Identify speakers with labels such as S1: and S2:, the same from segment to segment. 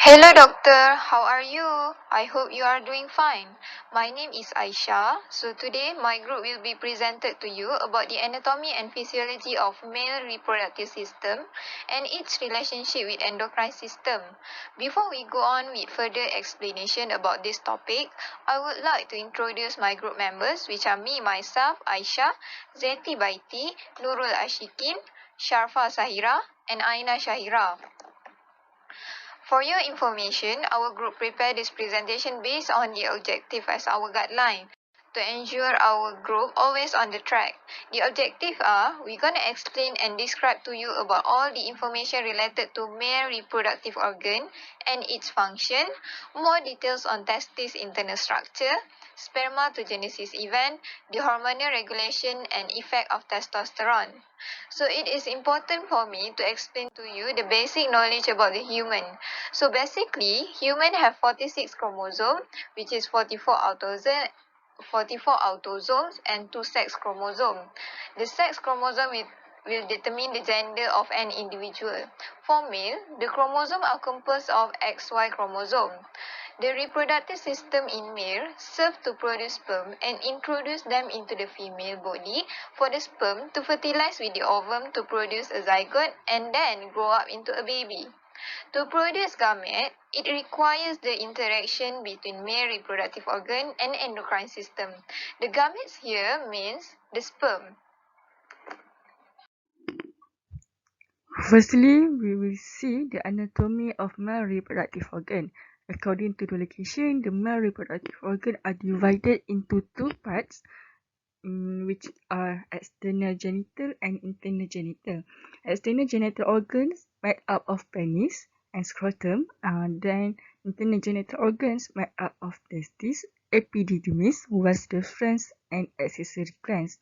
S1: Hello doctor, how are you? I hope you are doing fine. My name is Aisha. So today my group will be presented to you about the anatomy and physiology of male reproductive system and its relationship with endocrine system. Before we go on with further explanation about this topic, I would like to introduce my group members, which are me, myself, Aisha, Zeti Baiti, Nurul Ashikin, Sharfa Sahira, and Aina Shahira. For your information, our group prepared this presentation based on the objective as our guideline to ensure our group always on the track. The objective are, we're going to explain and describe to you about all the information related to male reproductive organ and its function, more details on testis internal structure, spermatogenesis event, the hormonal regulation and effect of testosterone. So it is important for me to explain to you the basic knowledge about the human. So basically, human have 46 chromosomes, which is 44 autosomes and 2 sex chromosomes. The sex chromosome will determine the gender of an individual. For male, the chromosomes are composed of XY chromosome. The reproductive system in male serves to produce sperm and introduce them into the female body for the sperm to fertilize with the ovum to produce a zygote and then grow up into a baby. To produce gamete, it requires the interaction between male reproductive organ and endocrine system. The gametes here means the sperm.
S2: Firstly, we will see the anatomy of male reproductive organ. According to the location, the male reproductive organ are divided into two parts, which are external genital and internal genital. External genital organs made up of penis and scrotum, then internal genital organs made up of testes, epididymis, vas deferens, and accessory glands.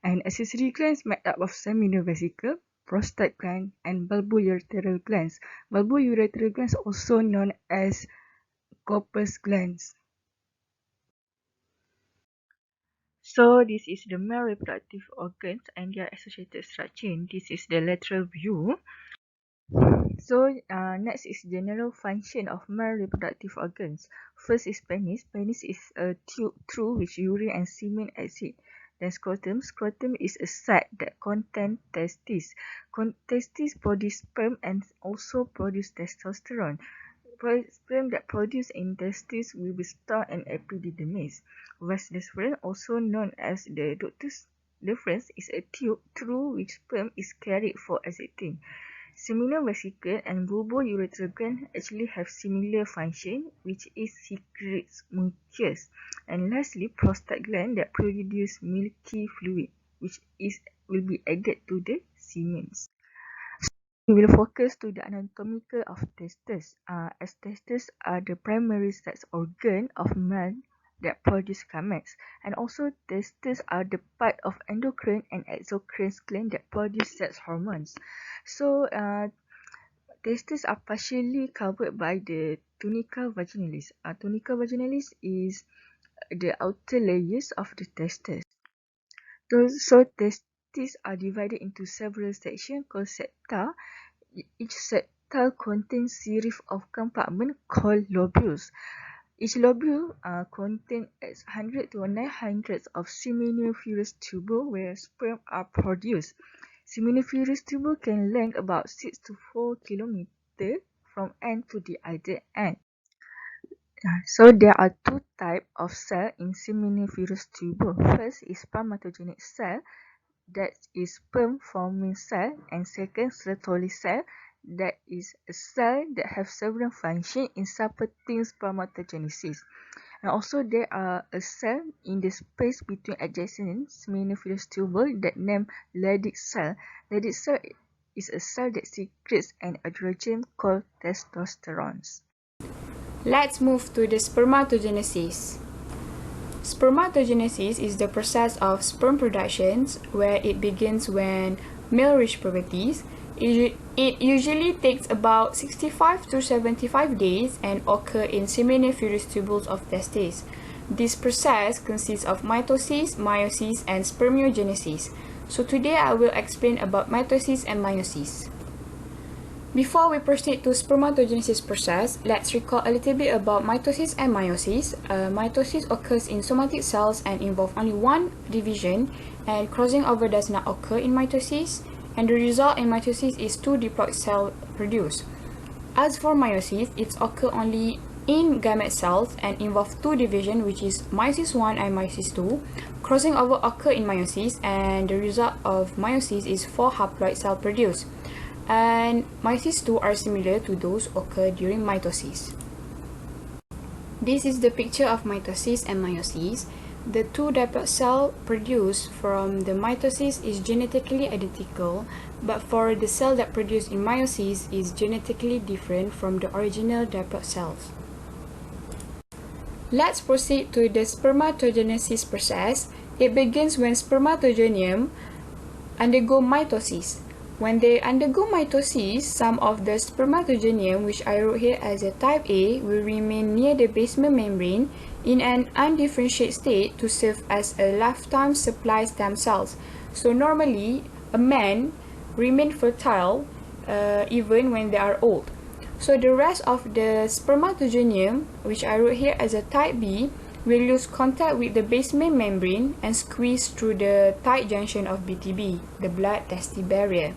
S2: And accessory glands made up of seminal vesicle, prostate gland, and bulboureteral glands. Bulboureteral glands also known as corpus glands. So this is the male reproductive organs and their associated structure. This is the lateral view. So next is general function of male reproductive organs. First is penis. Penis is a tube through which urine and semen exit. Then scrotum. Scrotum is a sac that contains testes. Testes produce sperm and also produce testosterone. Sperm that produced in testes will be stored in epididymis. Vas deferens, also known as the ductus deferens, is a tube through which sperm is carried for exiting. Seminal vesicle and bulboureteral gland actually have similar function, which is secretes mucus. And lastly, prostate gland that produce milky fluid, which will be added to the semen. We will focus to the anatomical of testes, as testes are the primary sex organ of man that produce gametes, and also testes are the part of endocrine and exocrine gland that produce sex hormones. So testes are partially covered by the tunica vaginalis. Tunica vaginalis is the outer layers of the testes. So testes are divided into several sections called septa. Each septal contains series of compartments called lobules. Each lobule contains 100 to 900 of seminiferous tubule where sperm are produced. Seminiferous tubule can length about 6 to 4 km from end to the other end. So there are two types of cell in seminiferous tubule. First is spermatogenic cell, that is sperm forming cell, and second Sertoli cell, that is a cell that have several functions in supporting spermatogenesis. And also there are a cell in the space between adjacent seminiferous tubule that named Leydig cell. Leydig cell is a cell that secretes an androgen called testosterone.
S3: Let's move to the spermatogenesis. Spermatogenesis is the process of sperm production where it begins when male reaches puberty. It usually takes about 65 to 75 days and occurs in seminiferous tubules of testes. This process consists of mitosis, meiosis, and spermiogenesis. So today I will explain about mitosis and meiosis. Before we proceed to spermatogenesis process, let's recall a little bit about mitosis and meiosis. Mitosis occurs in somatic cells and involve only one division, and crossing over does not occur in mitosis, and the result in mitosis is two diploid cells produced. As for meiosis, it occurs only in gamete cells and involve two divisions, which is meiosis 1 and meiosis 2. Crossing over occur in meiosis, and the result of meiosis is four haploid cells produced. And meiosis 2 are similar to those occur during mitosis. This is the picture of mitosis and meiosis. The two diploid cells produced from the mitosis is genetically identical, but for the cell that produced in meiosis is genetically different from the original diploid cells. Let's proceed to the spermatogenesis process. It begins when spermatogonium undergo mitosis. When they undergo mitosis, some of the spermatogonium, which I wrote here as a type A, will remain near the basement membrane in an undifferentiated state to serve as a lifetime supply stem cells. So normally, a man remain fertile even when they are old. So the rest of the spermatogonium, which I wrote here as a type B, will lose contact with the basement membrane and squeeze through the tight junction of BTB, the blood-testis barrier.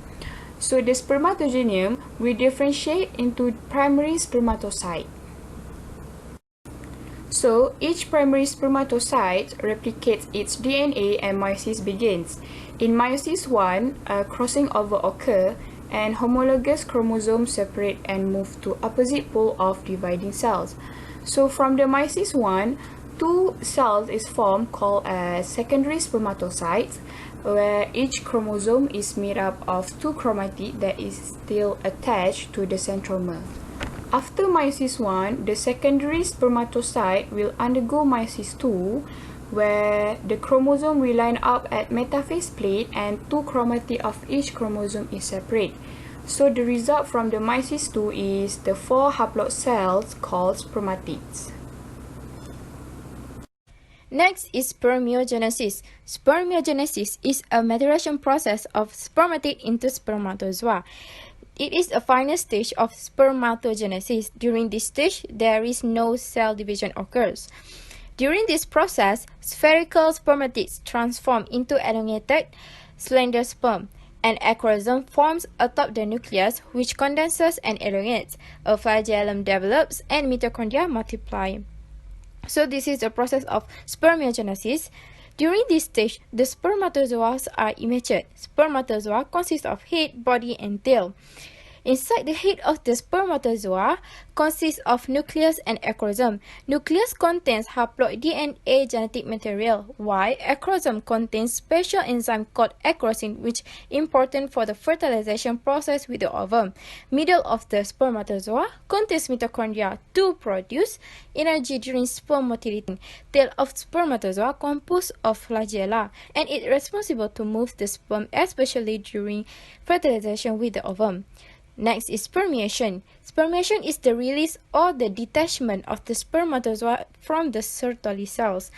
S3: So the spermatogonium will differentiate into primary spermatocyte. So each primary spermatocyte replicates its DNA and meiosis begins. In meiosis 1, crossing over occurs and homologous chromosomes separate and move to opposite pole of dividing cells. So from the meiosis 1, two cells is formed called as secondary spermatocytes, where each chromosome is made up of two chromatids that is still attached to the centromere. After meiosis 1, the secondary spermatocyte will undergo meiosis 2, where the chromosome will line up at metaphase plate and two chromatids of each chromosome is separate. So the result from the meiosis 2 is the four haploid cells called spermatids.
S4: Next is spermiogenesis. Spermiogenesis is a maturation process of spermatid into spermatozoa. It is a final stage of spermatogenesis. During this stage, there is no cell division occurs. During this process, spherical spermatids transform into elongated, slender sperm. An acrosome forms atop the nucleus, which condenses and elongates. A flagellum develops and mitochondria multiply. So this is the process of spermiogenesis. During this stage, the spermatozoa are immature. Spermatozoa consist of head, body, and tail. Inside the head of the spermatozoa consists of nucleus and acrosome. Nucleus contains haploid DNA genetic material, while acrosome contains special enzyme called acrosin, which is important for the fertilization process with the ovum. Middle of the spermatozoa contains mitochondria to produce energy during sperm motility. Tail of spermatozoa composed of flagella, and it is responsible to move the sperm, especially during fertilization with the ovum. Next is spermiation. Spermiation is the release or the detachment of the spermatozoa from the Sertoli cells.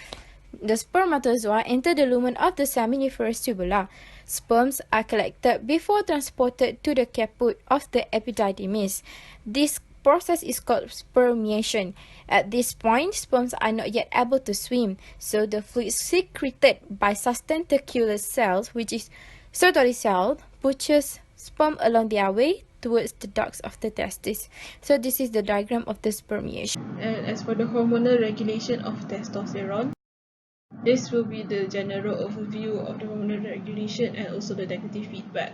S4: The spermatozoa enter the lumen of the seminiferous tubula. Sperms are collected before transported to the caput of the epididymis. This process is called spermiation. At this point, sperms are not yet able to swim, so the fluid secreted by sustentacular cells, which is Sertoli cell, pushes sperm along their way towards the ducts of the testes. So this is the diagram of the spermiation.
S5: And as for the hormonal regulation of testosterone, this will be the general overview of the hormonal regulation and also the negative feedback.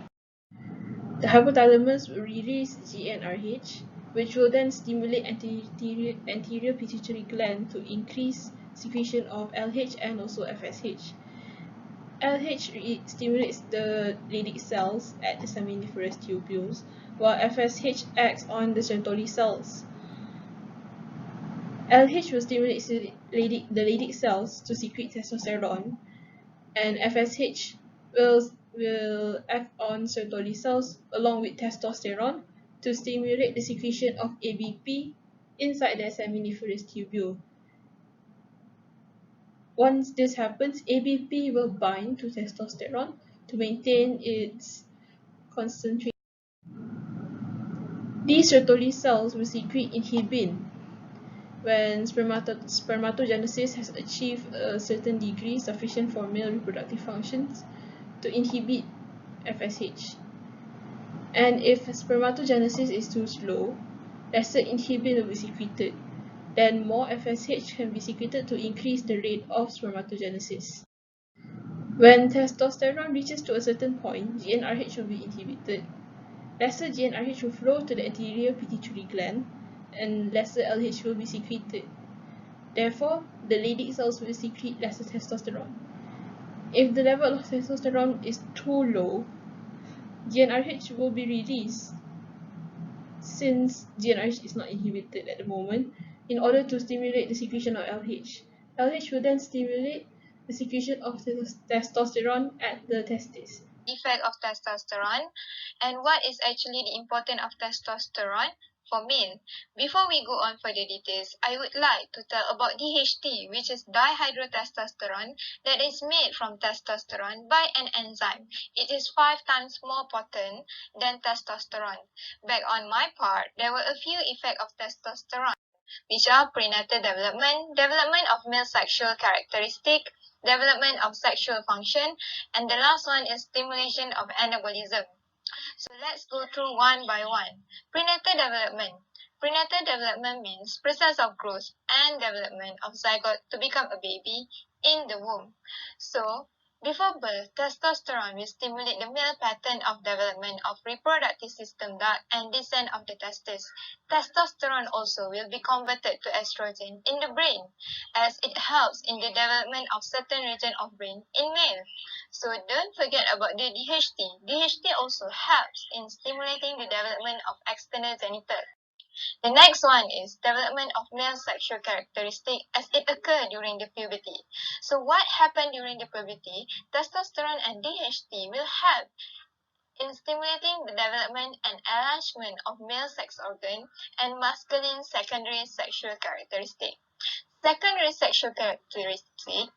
S5: The hypothalamus will release GnRH, which will then stimulate anterior pituitary gland to increase secretion of LH and also FSH. LH stimulates the Leydig cells at the seminiferous tubules, while FSH acts on the Sertoli cells. LH will stimulate the Leydig cells to secrete testosterone, and FSH will act on Sertoli cells along with testosterone to stimulate the secretion of ABP inside the seminiferous tubule. Once this happens, ABP will bind to testosterone to maintain its concentration. These Sertoli cells will secrete inhibin when spermatogenesis has achieved a certain degree sufficient for male reproductive functions to inhibit FSH. And if spermatogenesis is too slow, lesser inhibin will be secreted. Then more FSH can be secreted to increase the rate of spermatogenesis. When testosterone reaches to a certain point, GnRH will be inhibited. Lesser GnRH will flow to the anterior pituitary gland, and lesser LH will be secreted. Therefore, the Leydig cells will secrete lesser testosterone. If the level of testosterone is too low, GnRH will be released, since GnRH is not inhibited at the moment, in order to stimulate the secretion of LH. LH will then stimulate the secretion of testosterone at the testes.
S1: Effect of testosterone and what is actually the importance of testosterone for male. Before we go on further details, I would like to tell about DHT, which is dihydrotestosterone, that is made from testosterone by an enzyme. It is 5 times more potent than testosterone. Back on my part, there were a few effects of testosterone, which are prenatal development, development of male sexual characteristic, development of sexual function, and the last one is stimulation of anabolism. So let's go through one by one. Prenatal development. Prenatal development means process of growth and development of zygote to become a baby in the womb. So before birth, testosterone will stimulate the male pattern of development of reproductive system duct and descent of the testes. Testosterone also will be converted to estrogen in the brain, as it helps in the development of certain region of brain in male. So don't forget about the DHT. DHT also helps in stimulating the development of external genital. The next one is development of male sexual characteristic as it occurs during the puberty. So what happened during the puberty? Testosterone and DHT will help in stimulating the development and enlargement of male sex organ and masculine secondary sexual characteristic. Secondary sexual characteristic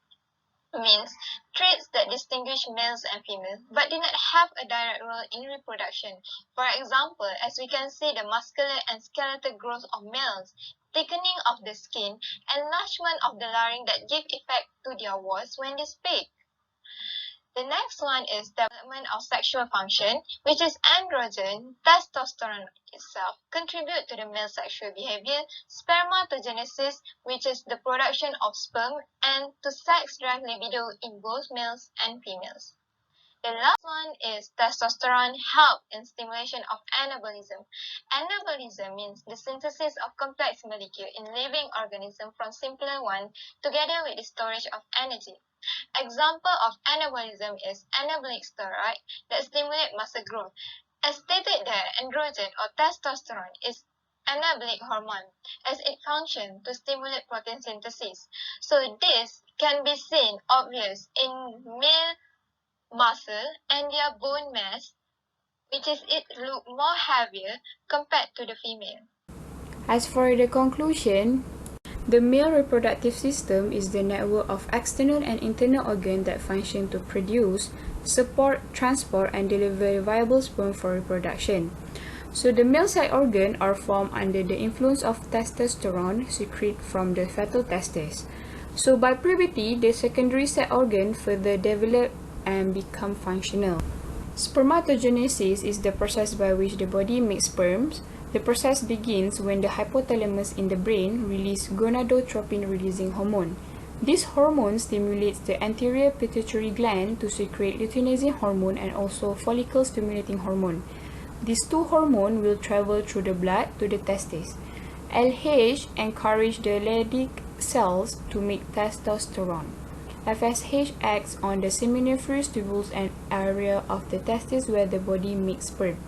S1: means traits that distinguish males and females but do not have a direct role in reproduction. For example, as we can see, the muscular and skeletal growth of males, thickening of the skin, enlargement of the larynx that give effect to their voice when they speak. The next one is development of sexual function, which is androgen. Testosterone itself contribute to the male sexual behavior, spermatogenesis, which is the production of sperm, and to sex drive libido in both males and females. The last one is testosterone help in stimulation of anabolism. Anabolism means the synthesis of complex molecule in living organism from simpler one together with the storage of energy. Example of anabolism is anabolic steroid that stimulate muscle growth. As stated there, androgen or testosterone is anabolic hormone as it functions to stimulate protein synthesis. So this can be seen obvious in male muscle and their bone mass, which is it look more heavier compared to the female.
S3: As for the conclusion, the male reproductive system is the network of external and internal organs that function to produce, support, transport, and deliver viable sperm for reproduction. So the male sex organs are formed under the influence of testosterone secreted from the fetal testes. So by puberty, the secondary sex organ further develop and become functional. Spermatogenesis is the process by which the body makes sperms. The process begins when the hypothalamus in the brain releases gonadotropin-releasing hormone. This hormone stimulates the anterior pituitary gland to secrete luteinizing hormone and also follicle-stimulating hormone. These two hormones will travel through the blood to the testes. LH encourages the Leydig cells to make testosterone. FSH acts on the seminiferous tubules and area of the testes where the body makes sperm.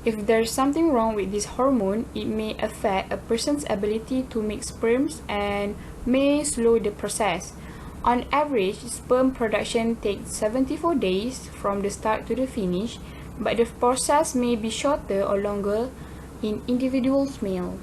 S3: If there is something wrong with this hormone, it may affect a person's ability to make sperms and may slow the process. On average, sperm production takes 74 days from the start to the finish, but the process may be shorter or longer in individual males.